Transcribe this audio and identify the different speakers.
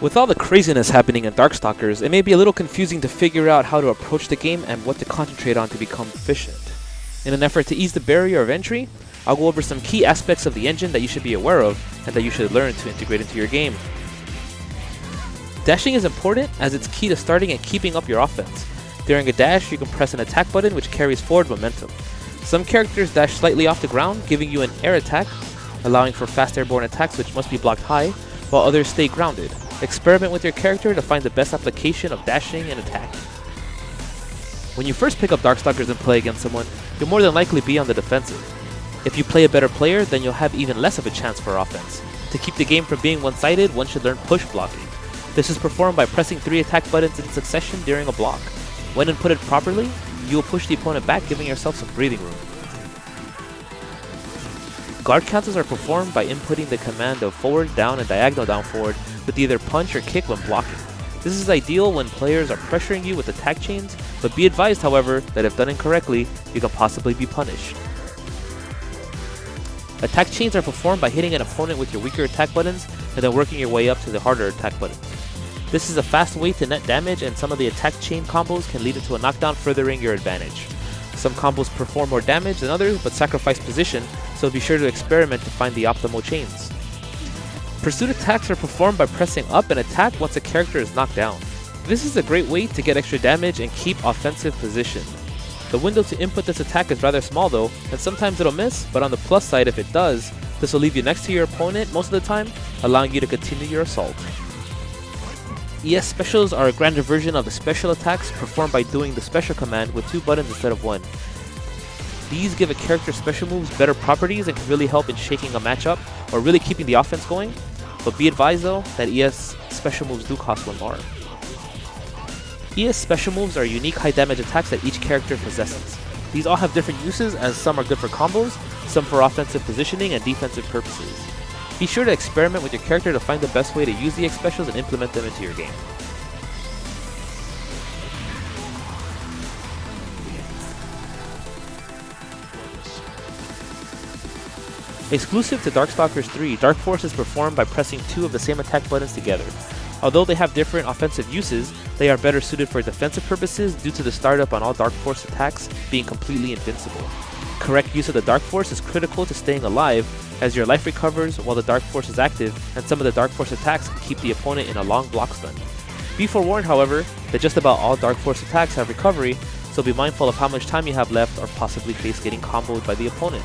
Speaker 1: With all the craziness happening in Darkstalkers, it may be a little confusing to figure out how to approach the game and what to concentrate on to become efficient. In an effort to ease the barrier of entry, I'll go over some key aspects of the engine that you should be aware of and that you should learn to integrate into your game. Dashing is important as it's key to starting and keeping up your offense. During a dash, you can press an attack button which carries forward momentum. Some characters dash slightly off the ground, giving you an air attack, allowing for fast airborne attacks which must be blocked high, while others stay grounded. Experiment with your character to find the best application of dashing and attacking. When you first pick up Darkstalkers and play against someone, you'll more than likely be on the defensive. If you play a better player, then you'll have even less of a chance for offense. To keep the game from being one-sided, one should learn push blocking. This is performed by pressing 3 attack buttons in succession during a block. When inputted properly, you will push the opponent back, giving yourself some breathing room. Guard cancels are performed by inputting the command of forward, down, and diagonal down forward with either punch or kick when blocking. This is ideal when players are pressuring you with attack chains, but be advised, however, that if done incorrectly, you can possibly be punished. Attack chains are performed by hitting an opponent with your weaker attack buttons and then working your way up to the harder attack buttons. This is a fast way to net damage, and some of the attack chain combos can lead into a knockdown, furthering your advantage. Some combos perform more damage than others but sacrifice position, so be sure to experiment to find the optimal chains. Pursuit attacks are performed by pressing up and attack once a character is knocked down. This is a great way to get extra damage and keep offensive position. The window to input this attack is rather small though, and sometimes it'll miss, but on the plus side, if it does, this will leave you next to your opponent most of the time, allowing you to continue your assault. ES specials are a grander version of the special attacks performed by doing the special command with 2 buttons instead of 1. These give a character's special moves better properties and can really help in shaking a matchup or really keeping the offense going, but be advised though that ES special moves do cost 1 bar. ES special moves are unique high damage attacks that each character possesses. These all have different uses, as some are good for combos, some for offensive positioning and defensive purposes. Be sure to experiment with your character to find the best way to use the ES specials and implement them into your game. Exclusive to Darkstalkers 3, Dark Force is performed by pressing 2 of the same attack buttons together. Although they have different offensive uses, they are better suited for defensive purposes due to the startup on all Dark Force attacks being completely invincible. Correct use of the Dark Force is critical to staying alive, as your life recovers while the Dark Force is active, and some of the Dark Force attacks can keep the opponent in a long block stun. Be forewarned, however, that just about all Dark Force attacks have recovery, so be mindful of how much time you have left or possibly face getting comboed by the opponent.